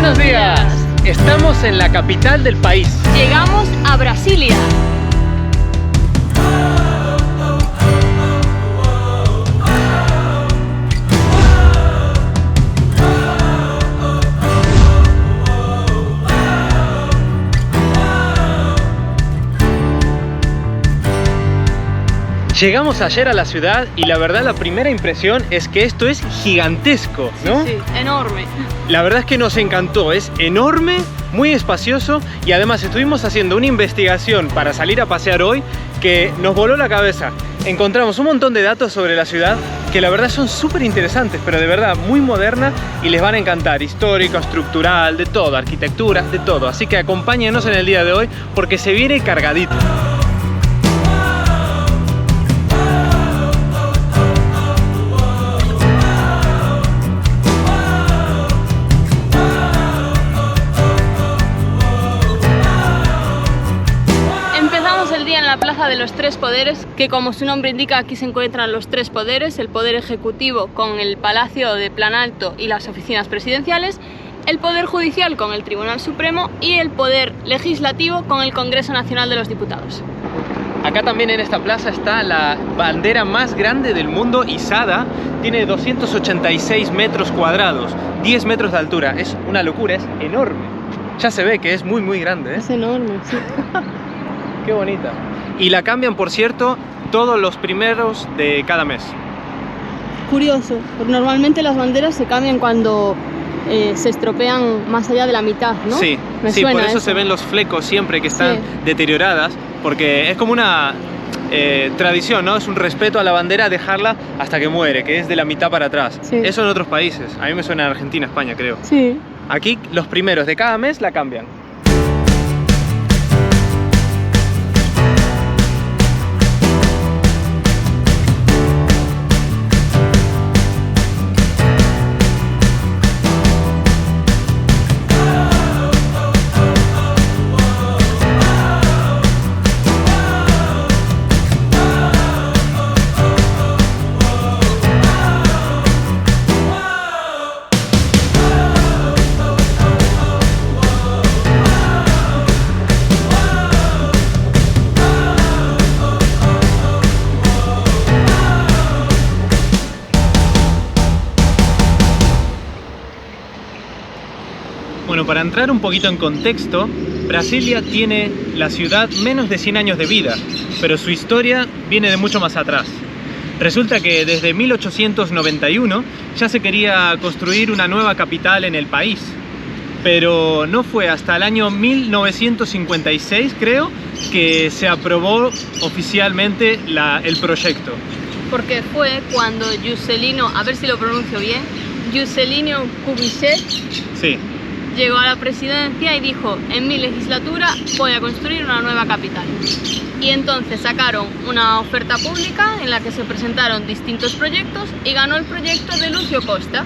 Buenos días. Estamos en la capital del país. Llegamos a Brasilia. Llegamos ayer a la ciudad y la verdad la primera impresión es que esto es gigantesco, ¿no? Sí, enorme. La verdad es que nos encantó, es enorme, muy espacioso y además estuvimos haciendo una investigación para salir a pasear hoy que nos voló la cabeza. Encontramos un montón de datos sobre la ciudad que la verdad son súper interesantes, pero de verdad muy moderna y les van a encantar. Histórico, estructural, de todo, arquitectura, de todo. Así que acompáñenos en el día de hoy porque se viene cargadito. La Plaza de los Tres Poderes, que como su nombre indica aquí se encuentran los tres poderes, el poder ejecutivo con el Palacio de Planalto y las oficinas presidenciales, el poder judicial con el Tribunal Supremo y el poder legislativo con el Congreso Nacional de los Diputados. Acá también en esta plaza está la bandera más grande del mundo izada, tiene 286 metros cuadrados, 10 metros de altura, es una locura, es enorme. Ya se ve que es muy grande, ¿eh? Es enorme, sí. Qué bonita. Y la cambian, por cierto, todos los primeros de cada mes. Curioso, porque normalmente las banderas se cambian cuando se estropean más allá de la mitad, ¿no? Sí, sí, por eso se ven los flecos siempre que están deterioradas, porque es como una tradición, ¿no? Es un respeto a la bandera dejarla hasta que muere, que es de la mitad para atrás. Sí. Eso en otros países. A mí me suena en Argentina, España, creo. Sí. Aquí los primeros de cada mes la cambian. Bueno, para entrar un poquito en contexto, Brasilia tiene la ciudad menos de 100 años de vida, pero su historia viene de mucho más atrás. Resulta que desde 1891 ya se quería construir una nueva capital en el país, pero no fue hasta el año 1956, creo, que se aprobó oficialmente el proyecto. Porque fue cuando Juscelino, a ver si lo pronuncio bien, Juscelino Kubitschek, sí, llegó a la presidencia y dijo: en mi legislatura voy a construir una nueva capital. Y entonces sacaron una oferta pública en la que se presentaron distintos proyectos y ganó el proyecto de Lúcio Costa.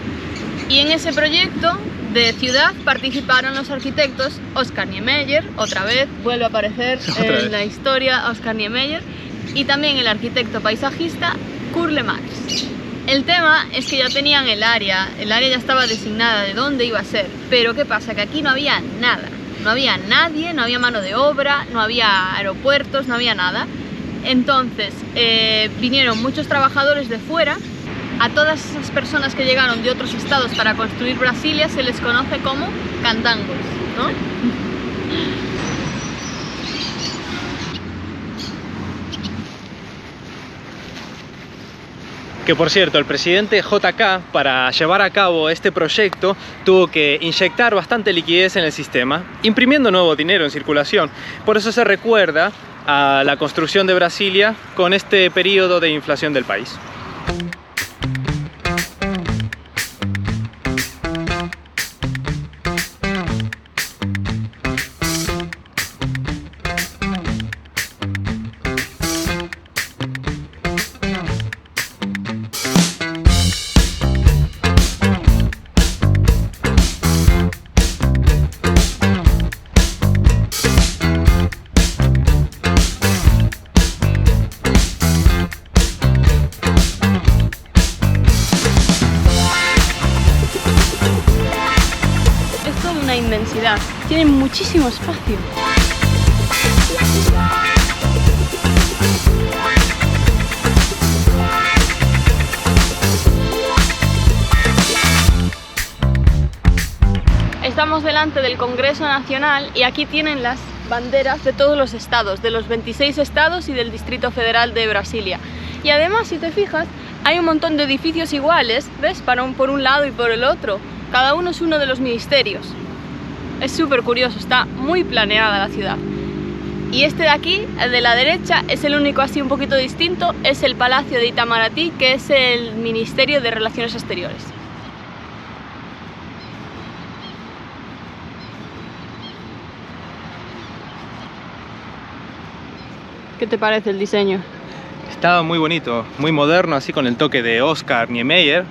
Y en ese proyecto de ciudad participaron los arquitectos Oscar Niemeyer, otra vez vuelve a aparecer en la historia Oscar Niemeyer, y también el arquitecto paisajista Kurt Lemaitre. El tema es que ya tenían el área ya estaba designada de dónde iba a ser, pero ¿qué pasa? Que aquí no había nada, no había nadie, no había mano de obra, no había aeropuertos, no había nada. Entonces vinieron muchos trabajadores de fuera. A todas esas personas que llegaron de otros estados para construir Brasilia se les conoce como candangos, ¿no? Que por cierto, el presidente JK, para llevar a cabo este proyecto, tuvo que inyectar bastante liquidez en el sistema, imprimiendo nuevo dinero en circulación. Por eso se recuerda a la construcción de Brasilia con este periodo de inflación del país. una inmensidad. Tienen muchísimo espacio. Estamos delante del Congreso Nacional y aquí tienen las banderas de todos los estados, de los 26 estados y del Distrito Federal de Brasilia. Y además, si te fijas, hay un montón de edificios iguales, ¿ves? Por un lado y por el otro. Cada uno es uno de los ministerios. Es súper curioso, está muy planeada la ciudad. Y este de aquí, el de la derecha, es el único así un poquito distinto, es el Palacio de Itamaraty, que es el Ministerio de Relaciones Exteriores. ¿Qué te parece el diseño? Estaba muy bonito, muy moderno, así con el toque de Oscar Niemeyer.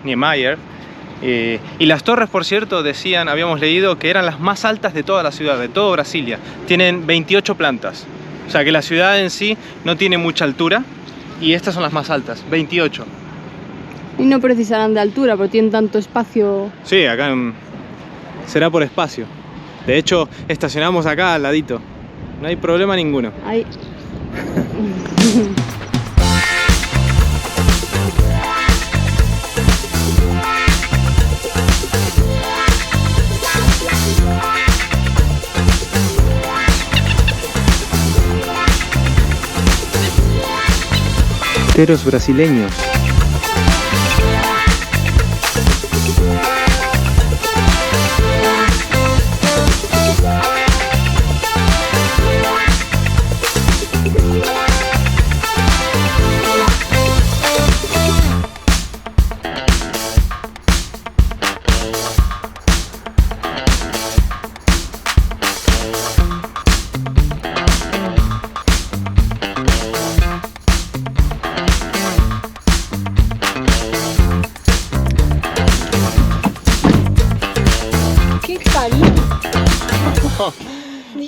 Y las torres, por cierto, decían, habíamos leído que eran las más altas de toda la ciudad, de todo Brasilia. Tienen 28 plantas. O sea que la ciudad en sí no tiene mucha altura y estas son las más altas, 28. Y no precisarán de altura, pero tienen tanto espacio. Sí, acá será por espacio. De hecho, estacionamos acá al ladito. No hay problema ninguno. Ahí. Teros brasileños.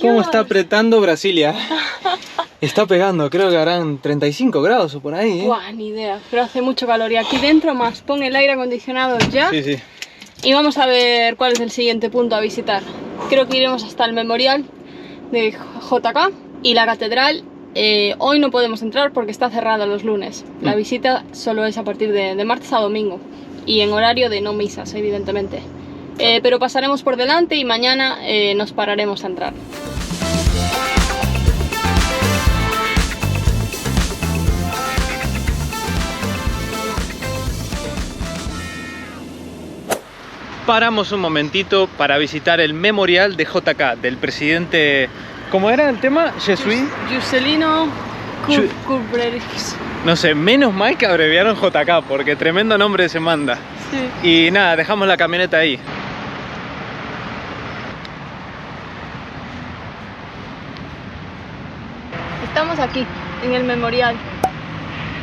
¿Cómo está apretando Brasilia? Está pegando, creo que harán 35 grados o por ahí, ¿eh? Buah, ni idea, pero hace mucho calor y aquí dentro más. Pon el aire acondicionado ya. Sí, sí. Y vamos a ver cuál es el siguiente punto a visitar. Creo que iremos hasta el memorial de JK y la catedral. Hoy no podemos entrar porque está cerrada los lunes. La visita solo es a partir de martes a domingo y en horario de no misas, evidentemente. Pero pasaremos por delante y mañana nos pararemos a entrar. Paramos un momentito para visitar el memorial de JK, del presidente... ¿Cómo era el tema? ¿Jesuí? Juscelino Kubitschek. No sé, menos mal que abreviaron JK, porque tremendo nombre se manda. Sí. Y nada, dejamos la camioneta ahí. Estamos aquí, en el memorial.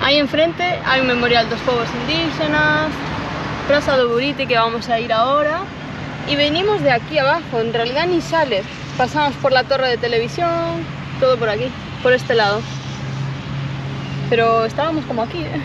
Ahí enfrente hay un memorial de los pueblos indígenas, Praça do Buriti, que vamos a ir ahora. Y venimos de aquí abajo, en realidad ni sales. Pasamos por la torre de televisión, todo por aquí, por este lado. Pero estábamos como aquí, ¿eh?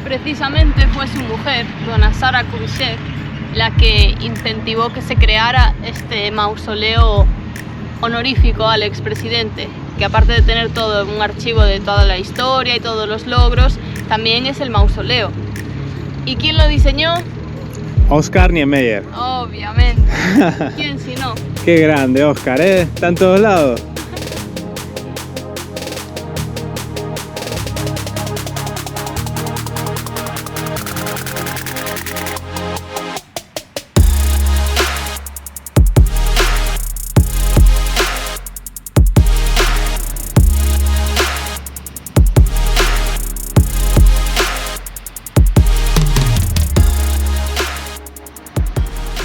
Precisamente fue su mujer, dona Sara Kubitschek, la que incentivó que se creara este mausoleo honorífico al expresidente, que aparte de tener todo un archivo de toda la historia y todos los logros, también es el mausoleo. ¿Y quién lo diseñó? Oscar Niemeyer. Obviamente. ¿Quién si no? Qué grande, Oscar, ¿eh? Está en todos lados.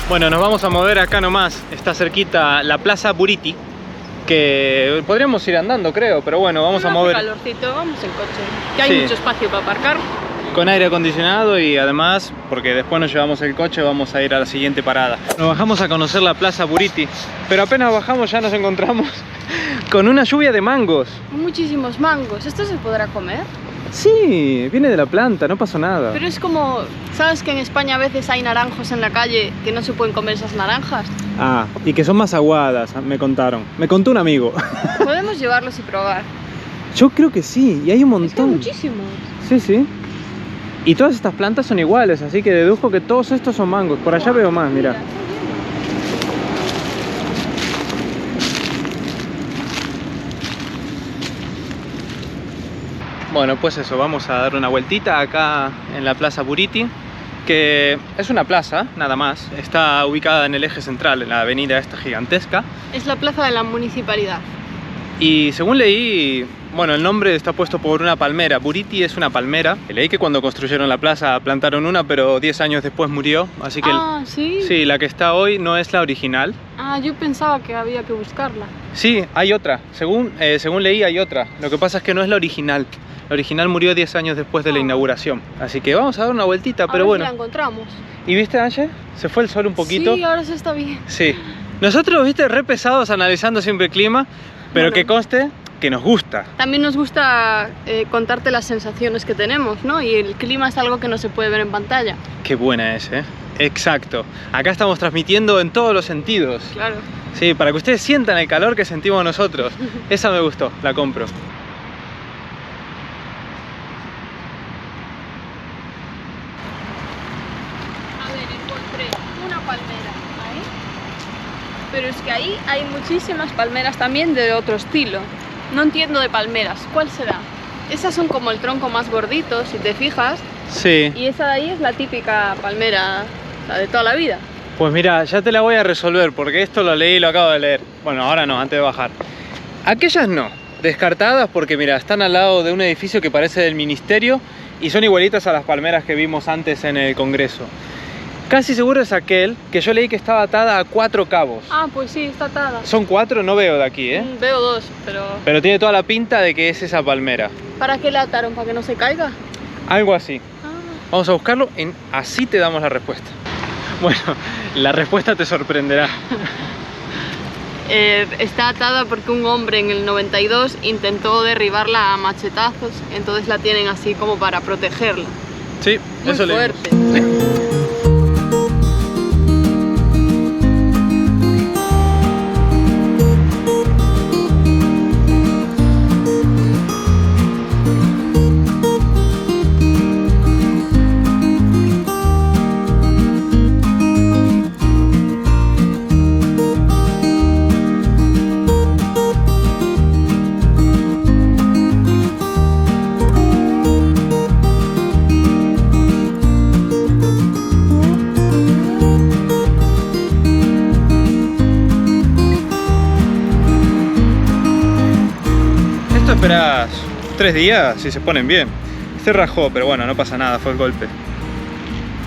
Bueno, nos vamos a mover acá nomás. Está cerquita la Plaza Buriti, que podríamos ir andando, creo, pero bueno, vamos a mover. Calorcito, vamos en coche, que hay Sí. mucho espacio para aparcar. Con aire acondicionado y además, porque después nos llevamos el coche, vamos a ir a la siguiente parada. Nos bajamos a conocer la Plaza Buriti, pero apenas bajamos ya nos encontramos con una lluvia de mangos. Muchísimos mangos. ¿Esto se podrá comer? Sí, viene de la planta, no pasó nada. Pero es como, ¿sabes que en España a veces hay naranjos en la calle que no se pueden comer esas naranjas? Ah, y que son más aguadas, me contaron. Me contó un amigo. Podemos llevarlos y probar. Yo creo que sí, y hay un Es que hay montón. muchísimos. Sí, sí. Y todas estas plantas son iguales, así que deduzco que todos estos son mangos. Por allá veo más, mira. Bueno, pues eso, vamos a dar una vueltita acá en la Plaza Buriti, que es una plaza, nada más. Está ubicada en el eje central, en la avenida esta gigantesca. Es la plaza de la municipalidad. Y según leí, bueno, el nombre está puesto por una palmera. Buriti es una palmera. Leí que cuando construyeron la plaza plantaron una, pero 10 años después murió. Así que ¿sí? sí, la que está hoy no es la original. Ah, yo pensaba que había que buscarla. Sí, hay otra. Según leí, hay otra. Lo que pasa es que no es la original. La original murió 10 años después de la inauguración. Así que vamos a dar una vueltita, pero a ver bueno. si la encontramos. ¿Y viste, Ángel? Se fue el sol un poquito. Sí, ahora se está bien. Sí. Nosotros, viste, re pesados analizando siempre el clima, pero Bueno. que conste que nos gusta. También nos gusta contarte las sensaciones que tenemos, ¿no? Y el clima es algo que no se puede ver en pantalla. Qué buena es, ¿eh? Exacto. Acá estamos transmitiendo en todos los sentidos. Claro. Sí, para que ustedes sientan el calor que sentimos nosotros. Esa me gustó, la compro. A ver, encontré una palmera ahí. Pero es que ahí hay muchísimas palmeras también de otro estilo. No entiendo de palmeras. ¿Cuál será? Esas son como el tronco más gordito, si te fijas. Sí. Y esa de ahí es la típica palmera, la de toda la vida. Pues mira, ya te la voy a resolver porque esto lo leí y lo acabo de leer. Bueno, ahora no, antes de bajar. Aquellas no, descartadas porque mira, están al lado de un edificio que parece del ministerio y son igualitas a las palmeras que vimos antes en el Congreso. Casi seguro es aquel que yo leí que estaba atada a 4 cabos. Ah, pues sí, está atada. Son 4, no veo de aquí, ¿eh? Veo dos, pero... Pero tiene toda la pinta de que es esa palmera. ¿Para qué la ataron? ¿Para que no se caiga? Algo así. Ah. Vamos a buscarlo, así te damos la respuesta. Bueno, la respuesta te sorprenderá. Está atada porque un hombre en el 92 intentó derribarla a machetazos, entonces la tienen así como para protegerla. Sí, Muy eso leímos. fuerte. Esto esperas 3 días si se ponen bien. Este rajó, pero bueno, no pasa nada, fue el golpe.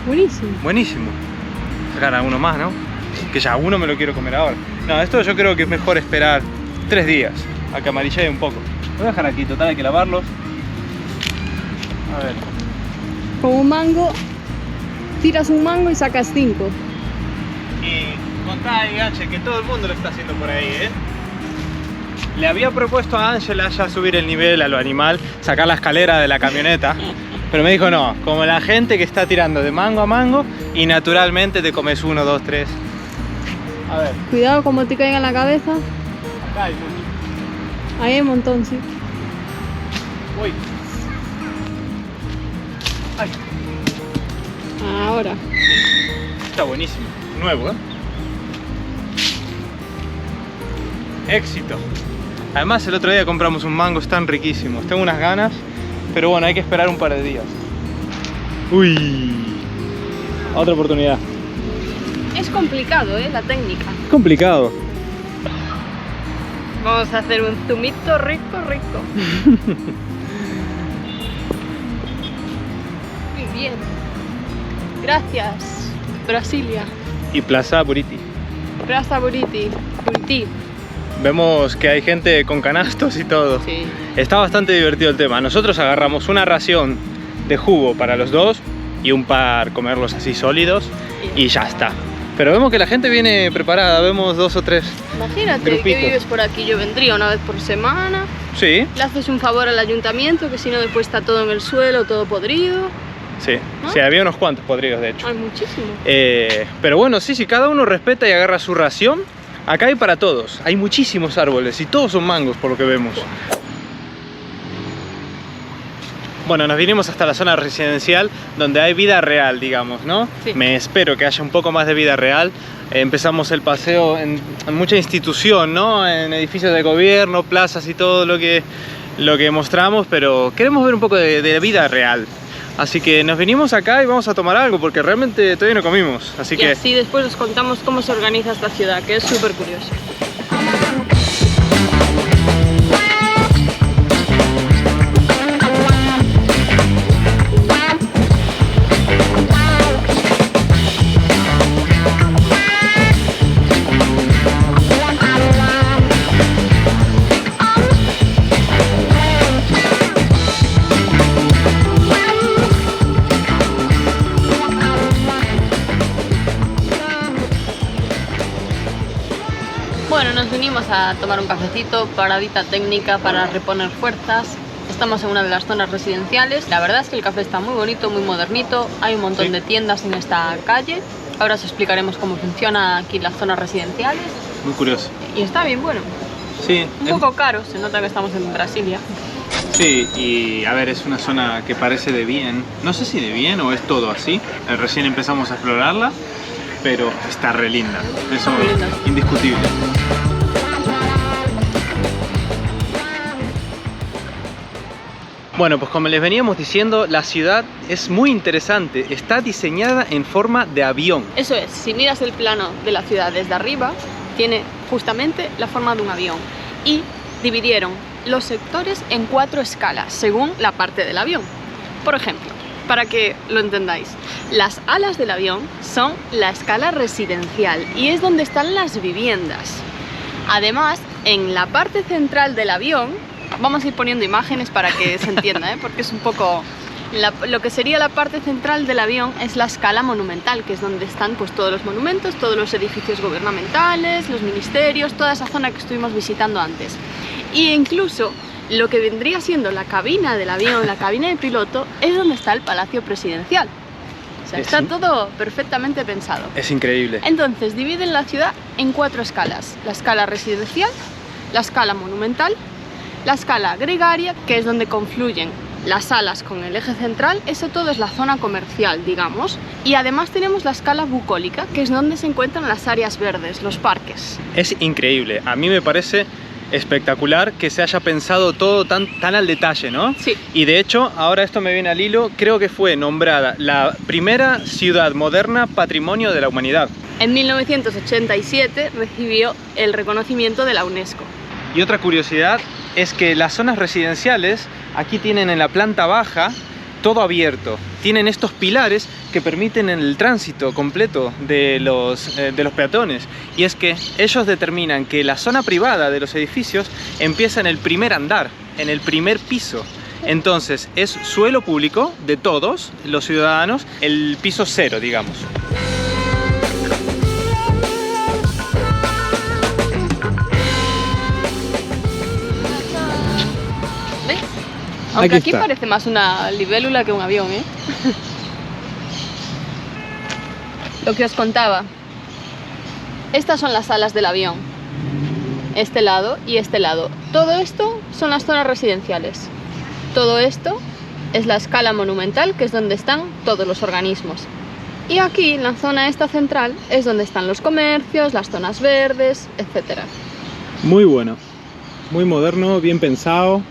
Buenísimo. Buenísimo. Sacar alguno más, ¿no? Que ya uno me lo quiero comer ahora. No, esto yo creo que es mejor esperar 3 días a que amarille un poco. Lo voy a dejar aquí, total hay que lavarlos. A ver. Con un mango, tiras un mango y sacas 5. Y contá ahí, Ángel, que todo el mundo lo está haciendo por ahí, ¿eh? Le había propuesto a Ángela ya subir el nivel a lo animal, sacar la escalera de la camioneta, pero me dijo no, como la gente que está tirando de mango a mango y naturalmente te comes 1, 2, 3. A ver, Cuidado como te caiga en la cabeza. acá hay mucho. Ahí hay un montón, sí. Uy. Ay, Ahora. está buenísimo, nuevo, ¿eh? Éxito. Además el otro día compramos un mango, están riquísimos. Tengo unas ganas, pero bueno, hay que esperar un par de días. Uy. Otra oportunidad. Es complicado, la técnica. Es complicado. Vamos a hacer un zumito rico, rico. Muy bien. Gracias, Brasilia. y Plaza Buriti. Plaza Buriti. Vemos que hay gente con canastos y todo. Sí. Está bastante divertido el tema. Nosotros agarramos una ración de jugo para los dos y un par comerlos así sólidos y ya está. Pero vemos que la gente viene preparada, vemos 2 o 3 Imagínate grupitos. que vives por aquí, yo vendría una vez por semana, Sí, le haces un favor al ayuntamiento, que si no después está todo en el suelo, todo podrido. sí, ¿No? sí, había unos cuantos podridos de hecho. Hay muchísimo. Pero bueno, sí, cada uno respeta y agarra su ración. Acá hay para todos, hay muchísimos árboles y todos son mangos por lo que vemos. Bueno, nos vinimos hasta la zona residencial donde hay vida real, digamos, ¿no? Sí. Me espero que haya un poco más de vida real. Empezamos el paseo en mucha institución, ¿no? En edificios de gobierno, plazas y todo lo que mostramos, pero queremos ver un poco de vida real. Así que nos vinimos acá y vamos a tomar algo porque realmente todavía no comimos. Así Y que así después os contamos cómo se organiza esta ciudad, que es súper curioso. Bueno, nos vinimos a tomar un cafecito, paradita técnica para reponer fuerzas. Estamos en una de las zonas residenciales. La verdad es que el café está muy bonito, muy modernito. Hay un montón de tiendas en esta calle. Ahora os explicaremos cómo funciona aquí las zonas residenciales. muy curioso. Y está bien bueno. Sí, Un poco caro, se nota que estamos en Brasilia. sí, y a ver, es una zona que parece de bien. No sé si de bien o es todo así. Recién empezamos a explorarla, pero está re linda. Eso Muy linda. es indiscutible. Bueno, pues como les veníamos diciendo, la ciudad es muy interesante. Está diseñada en forma de avión. Eso es, si miras el plano de la ciudad desde arriba, tiene justamente la forma de un avión. Y dividieron los sectores en 4 escalas, según la parte del avión. Por ejemplo, para que lo entendáis, las alas del avión son la escala residencial y es donde están las viviendas. Además, en la parte central del avión, vamos a ir poniendo imágenes para que se entienda, porque es un poco... lo que sería la parte central del avión es la escala monumental, que es donde están pues, todos los monumentos, todos los edificios gubernamentales, los ministerios, toda esa zona que estuvimos visitando antes. Y incluso lo que vendría siendo la cabina del avión, la cabina de piloto, es donde está el Palacio Presidencial. O sea, está todo perfectamente pensado. Es increíble. Entonces, dividen la ciudad en 4 escalas. La escala residencial, la escala monumental, la escala gregaria, que es donde confluyen las salas con el eje central. Eso todo es la zona comercial, digamos. Y además tenemos la escala bucólica, que es donde se encuentran las áreas verdes, los parques. Es increíble. A mí me parece espectacular que se haya pensado todo tan al detalle, ¿no? Sí. Y de hecho, ahora esto me viene al hilo, creo que fue nombrada la primera ciudad moderna Patrimonio de la Humanidad. En 1987 recibió el reconocimiento de la UNESCO. Y otra curiosidad es que las zonas residenciales aquí tienen en la planta baja todo abierto. Tienen estos pilares que permiten el tránsito completo de los peatones. Y es que ellos determinan que la zona privada de los edificios empieza en el primer andar, en el primer piso. Entonces es suelo público de todos los ciudadanos, el piso 0, digamos. ¿Ves? Aunque aquí está. parece más una libélula que un avión, ¿eh? Lo que os contaba. Estas son las alas del avión. Este lado y este lado. Todo esto son las zonas residenciales. Todo esto es la escala monumental, que es donde están todos los organismos. Y aquí, en la zona esta central, es donde están los comercios, las zonas verdes, etc. Muy bueno, muy moderno, bien pensado.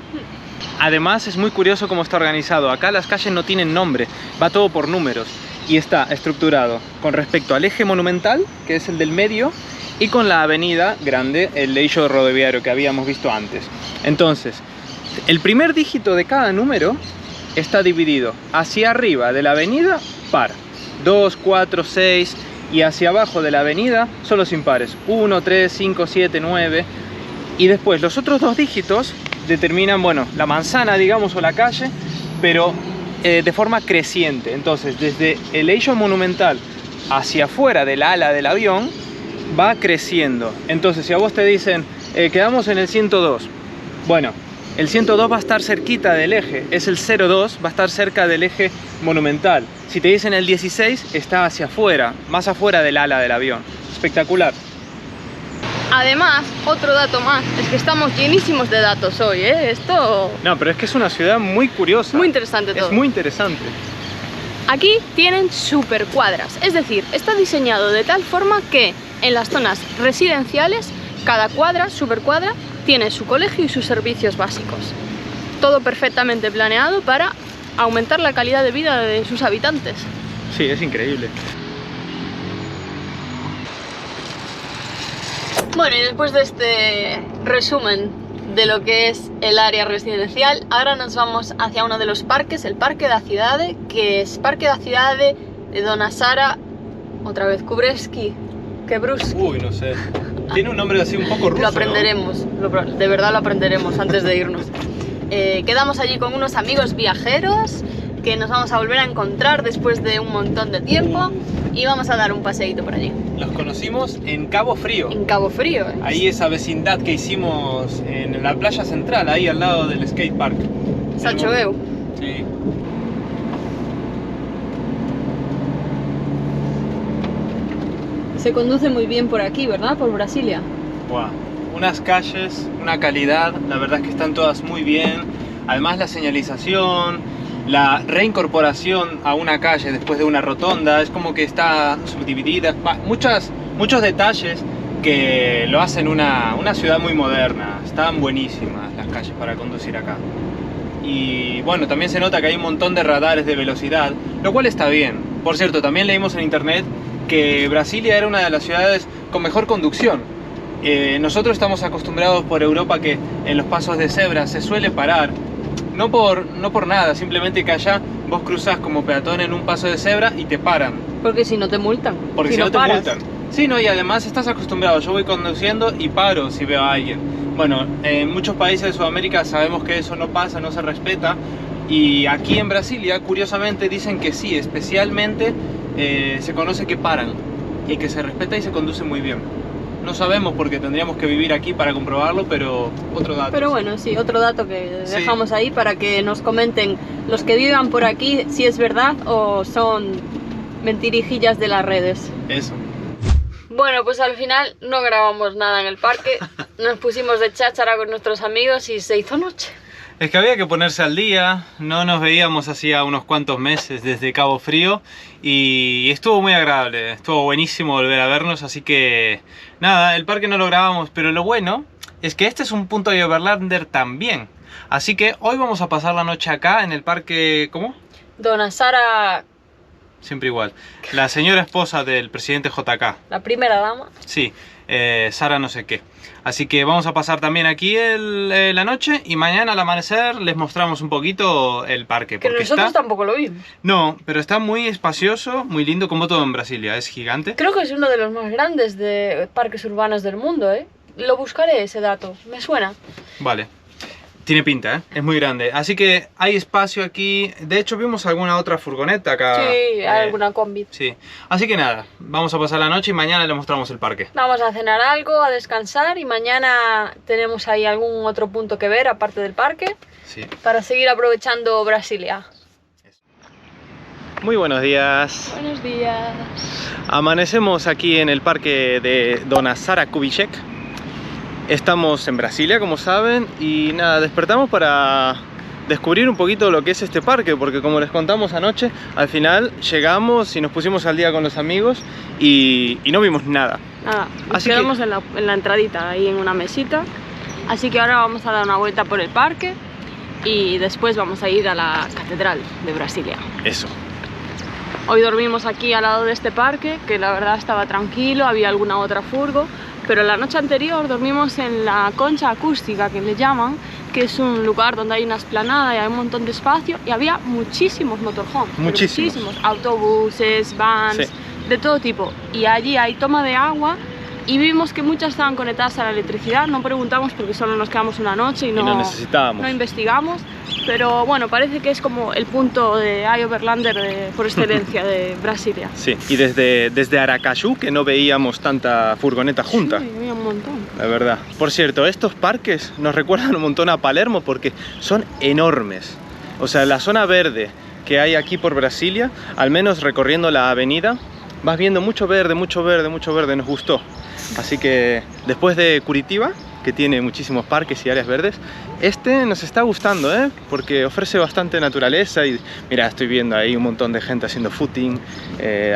Además es muy curioso cómo está organizado. Acá las calles no tienen nombre, va todo por números. Y está estructurado con respecto al eje monumental, que es el del medio, y con la avenida grande, el eixo rodoviario que habíamos visto antes. Entonces, el primer dígito de cada número está dividido hacia arriba de la avenida par. 2, 4, 6, y hacia abajo de la avenida son los impares, 1, 3, 5, 7, 9, y después los otros dos dígitos determinan, bueno, la manzana, digamos, o la calle, pero de forma creciente. Entonces, desde el eixo monumental hacia afuera del ala del avión, va creciendo. Entonces, si a vos te dicen, quedamos en el 102, bueno, el 102 va a estar cerquita del eje, es el 02, va a estar cerca del eje monumental. Si te dicen el 16, está hacia afuera, más afuera del ala del avión. Espectacular. Además, otro dato más, es que estamos llenísimos de datos hoy, ¿eh? Esto... No, pero es que es una ciudad muy curiosa. Muy interesante todo. Es muy interesante. Aquí tienen supercuadras, es decir, está diseñado de tal forma que en las zonas residenciales, cada cuadra, supercuadra, tiene su colegio y sus servicios básicos. Todo perfectamente planeado para aumentar la calidad de vida de sus habitantes. Sí, es increíble. Bueno, y después de este resumen de lo que es el área residencial, ahora nos vamos hacia uno de los parques, el Parque da Cidade, que es Parque da Cidade de Dona Sara, otra vez, Kubreski, Kebruski. Uy, no sé. Tiene un nombre así un poco ruso, Lo aprenderemos, ¿no? De verdad lo aprenderemos antes de irnos. Quedamos allí con unos amigos viajeros que nos vamos a volver a encontrar después de un montón de tiempo y vamos a dar un paseíto por allí. Los conocimos en Cabo Frío. En Cabo Frío. Ahí esa vecindad que hicimos en la playa central, ahí al lado del skate park. Sachoeu. Sí. Se conduce muy bien por aquí, ¿verdad? Por Brasilia. Wow. Unas calles, una calidad, la verdad es que están todas muy bien. Además la señalización, la reincorporación a una calle después de una rotonda, es como que está subdividida. Muchos detalles que lo hacen una ciudad muy moderna. Están buenísimas las calles para conducir acá. Y bueno, también se nota que hay un montón de radares de velocidad, lo cual está bien. Por cierto, también leímos en internet que Brasilia era una de las ciudades con mejor conducción. Nosotros estamos acostumbrados por Europa que en los pasos de cebra se suele parar, no por nada, simplemente que allá vos cruzás como peatón en un paso de cebra y te paran. Porque si no te multan. Porque si no te multan. Sí, no, y además estás acostumbrado, yo voy conduciendo y paro si veo a alguien. Bueno, en muchos países de Sudamérica sabemos que eso no pasa, no se respeta. Y aquí en Brasilia, curiosamente, dicen que sí, especialmente se conoce que paran y que se respeta y se conduce muy bien. No sabemos porque tendríamos que vivir aquí para comprobarlo, pero otro dato. Pero bueno, sí, otro dato que dejamos ahí para que nos comenten los que vivan por aquí si es verdad o son mentirijillas de las redes. Eso. Bueno, pues al final no grabamos nada en el parque, nos pusimos de cháchara con nuestros amigos y se hizo noche. Es que había que ponerse al día, no nos veíamos hacía unos cuantos meses desde Cabo Frío y estuvo muy agradable, estuvo buenísimo volver a vernos, así que nada, el parque no lo grabamos, pero lo bueno es que este es un punto de Overlander también, así que hoy vamos a pasar la noche acá en el parque, ¿cómo? Dona Sara... Siempre igual, la señora esposa del presidente JK. La primera dama. Sí, Sara no sé qué. Así que vamos a pasar también aquí la noche y mañana al amanecer les mostramos un poquito el parque. Que nosotros tampoco lo vimos. No, pero está muy espacioso, muy lindo, como todo en Brasilia, es gigante. Creo que es uno de los más grandes de parques urbanos del mundo, ¿eh? Lo buscaré ese dato, me suena. Vale. Tiene pinta, ¿eh? Es muy grande. Así que hay espacio aquí. De hecho, vimos alguna otra furgoneta acá. Sí, alguna combi. Sí. Así que nada, vamos a pasar la noche y mañana le mostramos el parque. Vamos a cenar algo, a descansar y mañana tenemos ahí algún otro punto que ver aparte del parque. Sí. Para seguir aprovechando Brasilia. Muy buenos días. Buenos días. Amanecemos aquí en el parque de Dona Sara Kubitschek. Estamos en Brasilia, como saben, y nada, despertamos para descubrir un poquito lo que es este parque, porque como les contamos anoche, al final llegamos y nos pusimos al día con los amigos y no vimos nada. Nada, nos quedamos en la entradita, ahí en una mesita, así que ahora vamos a dar una vuelta por el parque y después vamos a ir a la Catedral de Brasilia. Eso. Hoy dormimos aquí al lado de este parque, que la verdad estaba tranquilo, había alguna otra furgo, pero la noche anterior dormimos en la concha acústica, que le llaman, que es un lugar donde hay una explanada y hay un montón de espacio, y había muchísimos motorhomes. Muchísimos. Autobuses, vans, sí. de todo tipo. Y allí hay toma de agua y vimos que muchas estaban conectadas a la electricidad. No preguntamos porque solo nos quedamos una noche y no necesitábamos. No investigamos. Pero bueno, parece que es como el punto de Overlander por excelencia de Brasilia. Sí, y desde Aracaju que no veíamos tanta furgoneta junta. Sí, había un montón. La verdad. Por cierto, estos parques nos recuerdan un montón a Palermo porque son enormes. O sea, la zona verde que hay aquí por Brasilia, al menos recorriendo la avenida, vas viendo mucho verde, mucho verde, mucho verde. Nos gustó. Así que después de Curitiba, que tiene muchísimos parques y áreas verdes, este nos está gustando, porque ofrece bastante naturaleza y mira, estoy viendo ahí un montón de gente haciendo footing,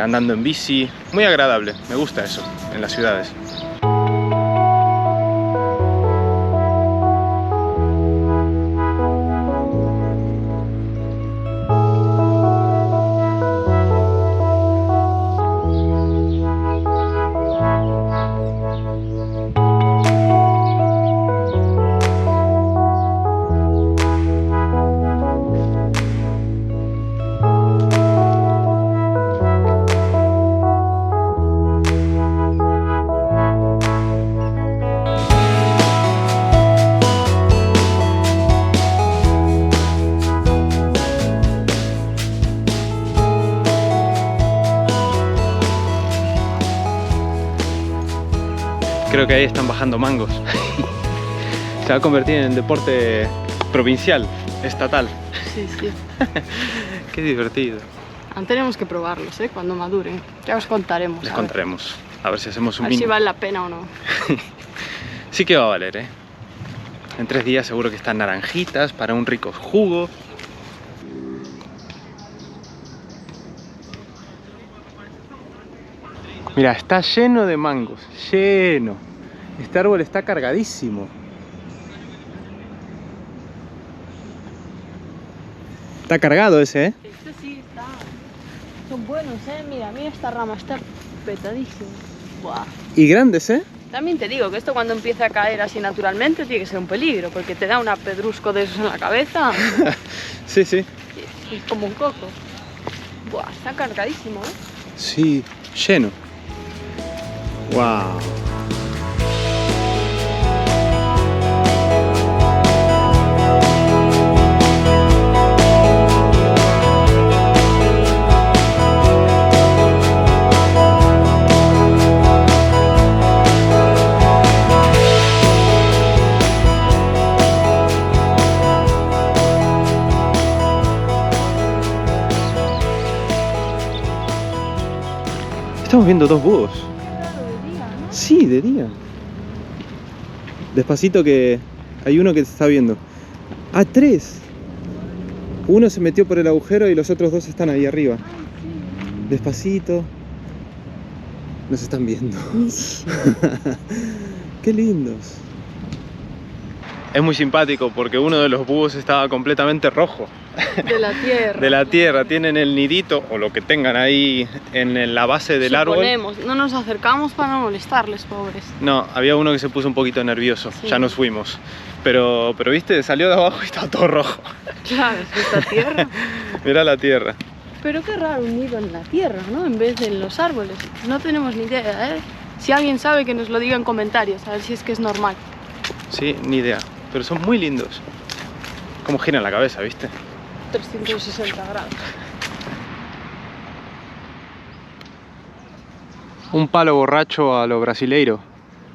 andando en bici, muy agradable, me gusta eso en las ciudades. Creo que ahí están bajando mangos. Se va a convertir en deporte provincial, estatal. Sí, sí. Qué divertido. Tenemos que probarlos, cuando maduren. Ya os contaremos. Les contaremos. A ver si hacemos un a ver si vale la pena o no. Sí que va a valer, En 3 días seguro que están naranjitas para un rico jugo. Mira, está lleno de mangos, lleno. Este árbol está cargadísimo. Está cargado ese, Este sí está. Son buenos, Mira esta rama está petadísima. Buah. Y grandes, También te digo que esto cuando empieza a caer así naturalmente tiene que ser un peligro, porque te da una pedrusco de esos en la cabeza. Sí, sí. Es como un coco. Buah, está cargadísimo, Sí, lleno. Wow. Estamos viendo 2 búhos. Sí, de día. Despacito que hay uno que se está viendo. ¡Ah, 3! Uno se metió por el agujero y los otros 2 están ahí arriba. Despacito. Nos están viendo. ¡Qué lindos! Es muy simpático porque uno de los búhos estaba completamente rojo. De la tierra. De la tierra. Tienen el nidito o lo que tengan ahí en la base del árbol. No nos acercamos para no molestarles, pobres. No, había uno que se puso un poquito nervioso. Sí. Ya nos fuimos. Pero viste, salió de abajo y estaba todo rojo. Claro, es que esta tierra. Mira la tierra. Pero qué raro un nido en la tierra, ¿no? En vez de en los árboles. No tenemos ni idea, Si alguien sabe, que nos lo diga en comentarios, a ver si es que es normal. Sí, ni idea. Pero son muy lindos. Cómo giran la cabeza, ¿viste? 360 grados. Un palo borracho a lo brasileiro.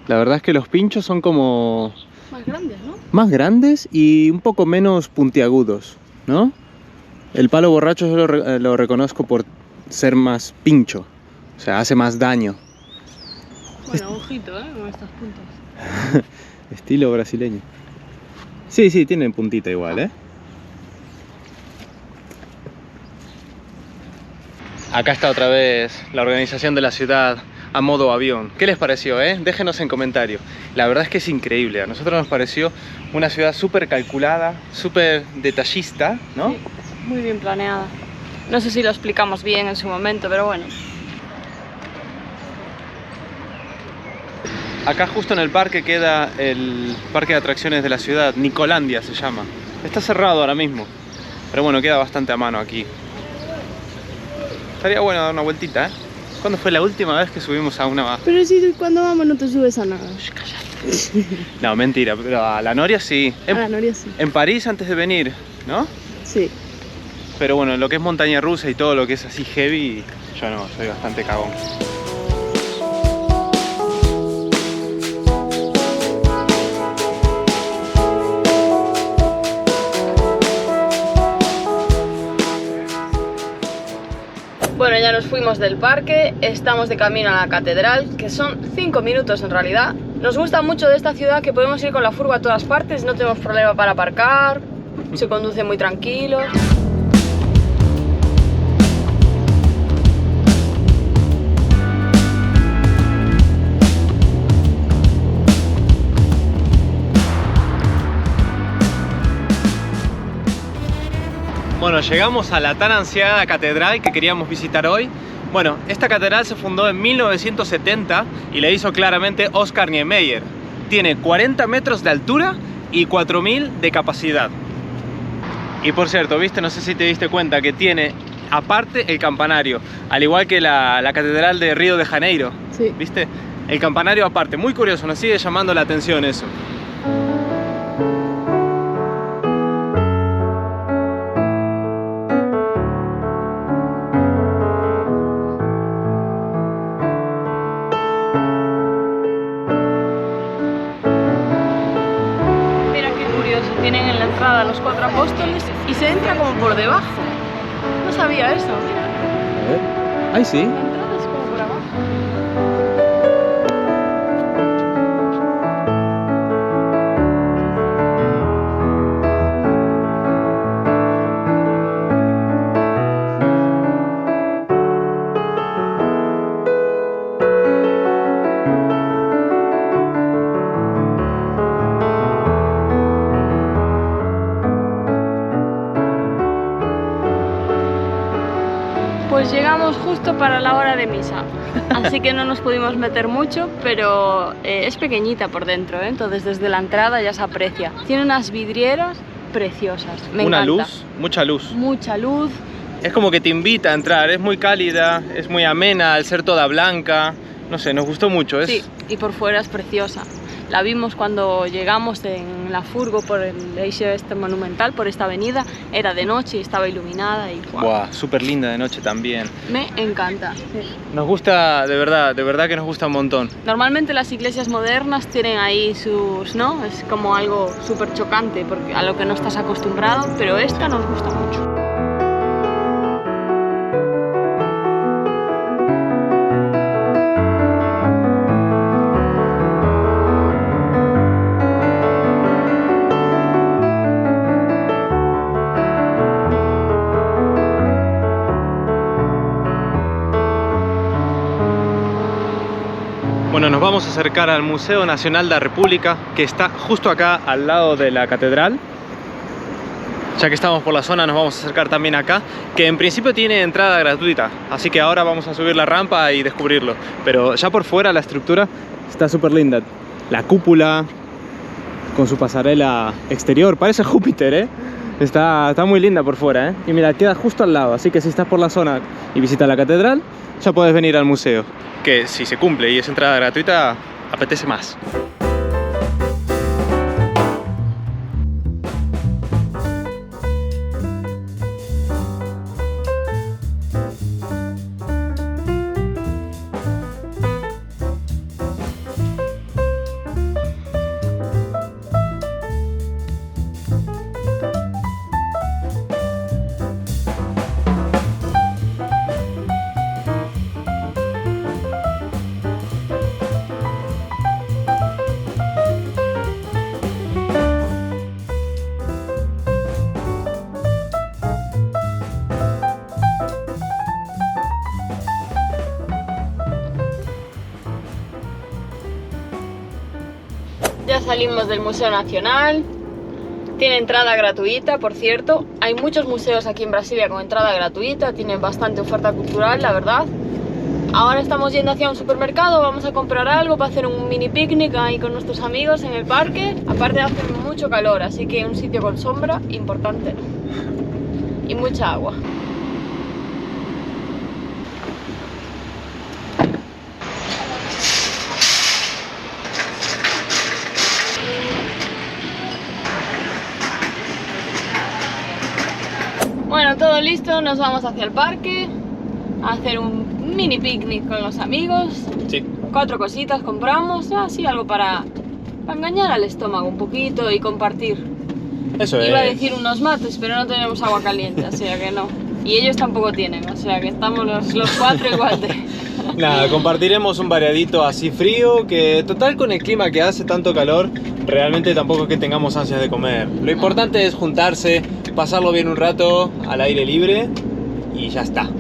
La verdad es que los pinchos son como... más grandes, ¿no? Más grandes y un poco menos puntiagudos, ¿no? El palo borracho yo lo reconozco por ser más pincho. O sea, hace más daño. Bueno, ojito, con estas puntas. Estilo brasileño. Sí, sí, tienen puntita igual, Acá está otra vez la organización de la ciudad a modo avión. ¿Qué les pareció, Déjenos en comentarios. La verdad es que es increíble. A nosotros nos pareció una ciudad súper calculada, súper detallista, ¿no? Sí, muy bien planeada. No sé si lo explicamos bien en su momento, pero bueno. Acá justo en el parque queda el parque de atracciones de la ciudad, Nicolandia se llama. Está cerrado ahora mismo, pero bueno, queda bastante a mano aquí. Estaría bueno dar una vueltita, ¿Cuándo fue la última vez que subimos a una? Pero si cuando vamos no te subes a nada. No, mentira, pero a la Noria sí. A la Noria sí. En París antes de venir, ¿no? Sí. Pero bueno, lo que es montaña rusa y todo lo que es así heavy, yo no, soy bastante cagón. Bueno, ya nos fuimos del parque, estamos de camino a la catedral, que son 5 minutos en realidad. Nos gusta mucho de esta ciudad que podemos ir con la furgo a todas partes, no tenemos problema para aparcar, se conduce muy tranquilo. Bueno, llegamos a la tan ansiada catedral que queríamos visitar hoy. Bueno, esta catedral se fundó en 1970 y la hizo claramente Oscar Niemeyer. Tiene 40 metros de altura y 4000 de capacidad. Y por cierto, viste, no sé si te diste cuenta que tiene aparte el campanario, al igual que la catedral de Río de Janeiro. Sí. ¿Viste? El campanario aparte, muy curioso, nos sigue llamando la atención eso. Tienen en la entrada los 4 apóstoles y se entra como por debajo. No sabía eso, mira. A ver. Ahí sí. La entrada es como por abajo. Pues llegamos justo para la hora de misa, así que no nos pudimos meter mucho, pero es pequeñita por dentro, ¿eh? Entonces desde la entrada ya se aprecia. Tiene unas vidrieras preciosas, me Una encanta. luz, mucha luz. Mucha luz. Es como que te invita a entrar, es muy cálida, es muy amena al ser toda blanca. No sé, nos gustó mucho. Sí, y por fuera es preciosa. La vimos cuando llegamos en la furgo por el eixo este monumental, por esta avenida. Era de noche y estaba iluminada y ¡guau! Wow, súper linda de noche también. Me encanta. Nos gusta, de verdad que nos gusta un montón. Normalmente las iglesias modernas tienen ahí sus, ¿no? Es como algo súper chocante porque a lo que no estás acostumbrado, pero esta nos gusta mucho. Bueno, nos vamos a acercar al Museo Nacional de la República, que está justo acá al lado de la catedral. Ya que estamos por la zona, nos vamos a acercar también acá, que en principio tiene entrada gratuita, así que ahora vamos a subir la rampa y descubrirlo. Pero ya por fuera la estructura está súper linda. La cúpula con su pasarela exterior, parece Júpiter, ¿eh? Está muy linda por fuera, ¿eh? Y mira, queda justo al lado, así que si estás por la zona y visitas la catedral, ya puedes venir al museo. Que si se cumple y es entrada gratuita, apetece más. Ya salimos del Museo Nacional, tiene entrada gratuita, por cierto. Hay muchos museos aquí en Brasilia con entrada gratuita, tienen bastante oferta cultural, la verdad. Ahora estamos yendo hacia un supermercado, vamos a comprar algo para hacer un mini picnic ahí con nuestros amigos en el parque. Aparte hace mucho calor, así que un sitio con sombra, importante. Y mucha agua. visto, nos vamos hacia el parque a hacer un mini picnic con los amigos. Sí. 4 cositas compramos, así algo para engañar al estómago un poquito y compartir. Eso es. Iba a decir unos mates, pero no tenemos agua caliente, o sea que no. Y ellos tampoco tienen, o sea que estamos los 4 igual de... Nada, compartiremos un variadito así frío, que total con el clima que hace tanto calor, realmente tampoco es que tengamos ansias de comer. Lo importante es juntarse, pasarlo bien un rato al aire libre y ya está.